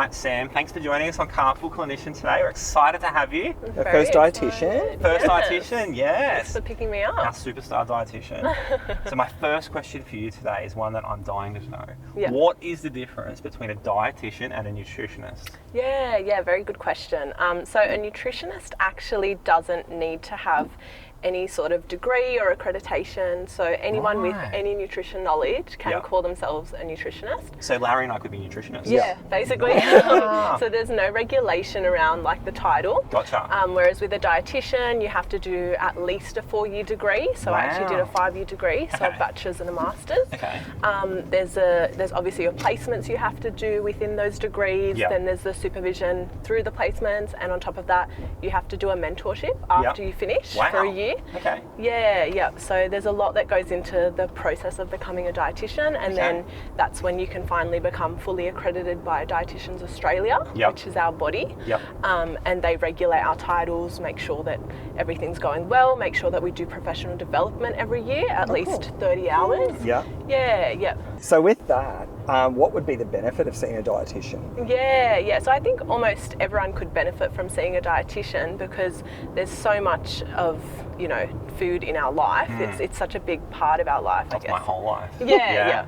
right, Sam, thanks for joining us on Carpool Clinician today. We're excited to have you. The first dietitian. First dietitian, yes. Thanks for picking me up. Our superstar dietitian. So my first question for you today is one that I'm dying to know. Yeah. What is the difference between a dietitian and a nutritionist? Yeah, very good question. So a nutritionist actually doesn't need to have any sort of degree or accreditation. So anyone with any nutrition knowledge can call themselves a nutritionist. So Larry and I could be nutritionists? Yeah, basically. So there's no regulation around like the title. Gotcha. Whereas with a dietitian, you have to do at least a 4-year degree. So I actually did a 5-year degree, so a bachelor's and a master's. Okay. There's obviously your placements you have to do within those degrees. Yep. Then there's the supervision through the placements, and on top of that, you have to do a mentorship after you finish for a year. Okay. Yeah. So there's a lot that goes into the process of becoming a dietitian, and then that's when you can finally become fully accredited by Dietitians Australia, which is our body. And they regulate our titles, make sure that everything's going well, make sure that we do professional development every year, at least 30 hours. Yeah. So with that, what would be the benefit of seeing a dietitian? Yeah. So I think almost everyone could benefit from seeing a dietitian because there's so much of, food in our life. It's such a big part of our life, I guess. My whole life. Yeah.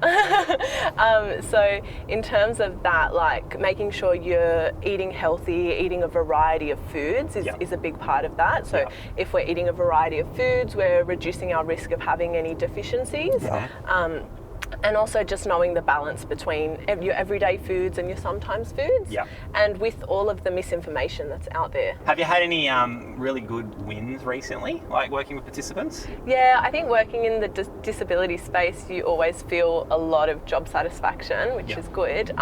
So in terms of that, like making sure you're eating healthy, eating a variety of foods is a big part of that. So if we're eating a variety of foods, we're reducing our risk of having any deficiencies. And also just knowing the balance between your everyday foods and your sometimes foods. And with all of the misinformation that's out there. Have you had any really good wins recently, like working with participants? Yeah, I think working in the disability space, you always feel a lot of job satisfaction, which is good.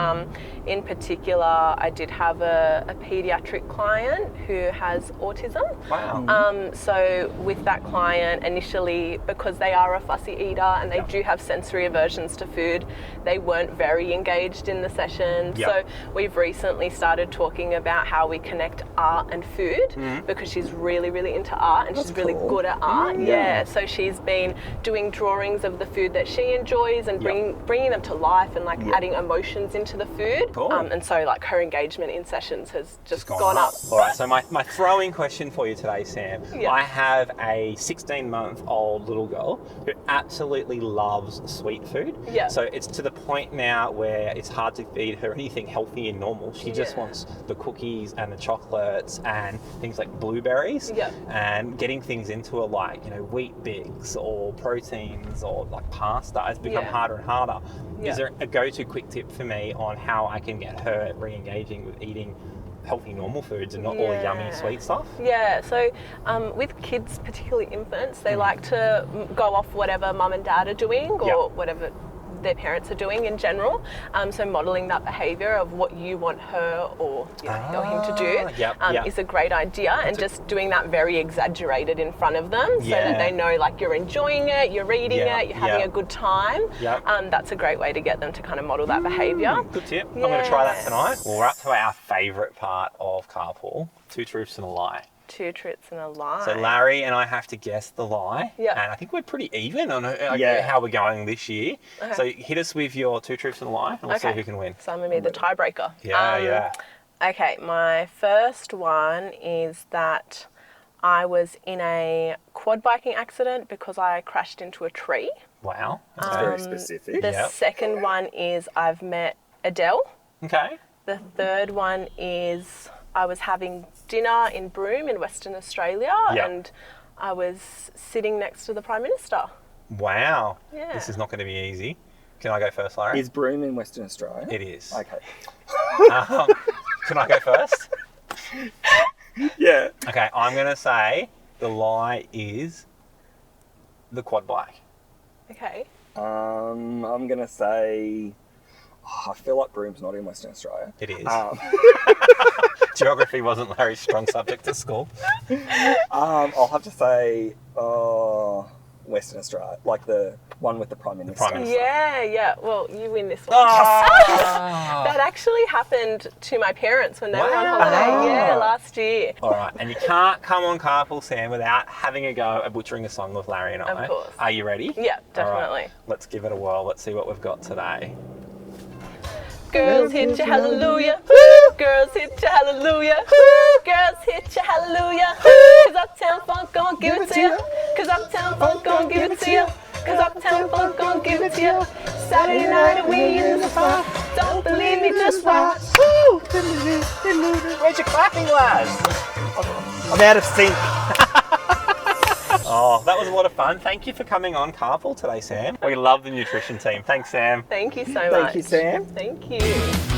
In particular, I did have a pediatric client who has autism. Wow. So with that client, initially, because they are a fussy eater and they do have sensory aversions to food, they weren't very engaged in the session. So we've recently started talking about how we connect art and food because she's really, really into art and she's really good at art. So she's been doing drawings of the food that she enjoys and bringing them to life and like adding emotions into the food. And so like her engagement in sessions has just gone up. All right, so my throw-in question for you today, Sam. I have a 16-month-old little girl who absolutely loves sweet food. So it's to the point now where it's hard to feed her anything healthy and normal. She just wants the cookies and the chocolates and things like blueberries. And getting things into her like, Wheat Bix or proteins or like pasta has become harder and harder. Is there a go-to quick tip for me on how I can get her re-engaging with eating healthy normal foods and not all the yummy sweet stuff? So with kids, particularly infants, they like to go off whatever mum and dad are doing or whatever their parents are doing in general. So modelling that behaviour of what you want her or him to do is a great idea, and just doing that very exaggerated in front of them so that they know like you're enjoying it, you're reading it, you're having a good time. That's a great way to get them to kind of model that behaviour. Good tip. I'm going to try that tonight. Well, we're up to our favourite part of Carpool, 2 truths and a lie. 2 truths and a lie. So Larry and I have to guess the lie. And I think we're pretty even on how we're going this year. So hit us with your 2 truths and a lie and we'll see who can win. So I'm going to be the tiebreaker. Okay, my first one is that I was in a quad biking accident because I crashed into a tree. Wow. That's very specific. The second one is I've met Adele. Okay. The third one is I was having dinner in Broome in Western Australia and I was sitting next to the Prime Minister. Wow. This is not going to be easy. Can I go first, Larry? Is Broome in Western Australia? It is. Okay. Can I go first? Yeah. Okay, I'm going to say the lie is the quad bike. Okay. I'm going to say... I feel like Broome's not in Western Australia. It is. Geography wasn't Larry's strong subject at school. I'll have to say Western Australia, like the one with the Prime Minister. Yeah. Well, you win this one. That actually happened to my parents when they were on holiday. Last year. All right, and you can't come on Carpool, Sam, without having a go at butchering a song with Larry and I. Of course. Are you ready? Yeah, definitely. Right, let's give it a whirl. Let's see what we've got today. Girls hit you, hallelujah. Girls hit you, hallelujah. Girls hit you, hallelujah. Cause Uptown Funk gon' give it to you. Cause Uptown Funk gon' give it to you. Cause Uptown Funk gon' give it to you. Saturday night and we in the spot. Don't believe me, just watch. Woo! Where's your clapping, lads? I'm out of sync. Oh, that was a lot of fun. Thank you for coming on Carpool today, Sam. We love the nutrition team. Thanks, Sam. Thank you so much. Thank you, Sam. Thank you.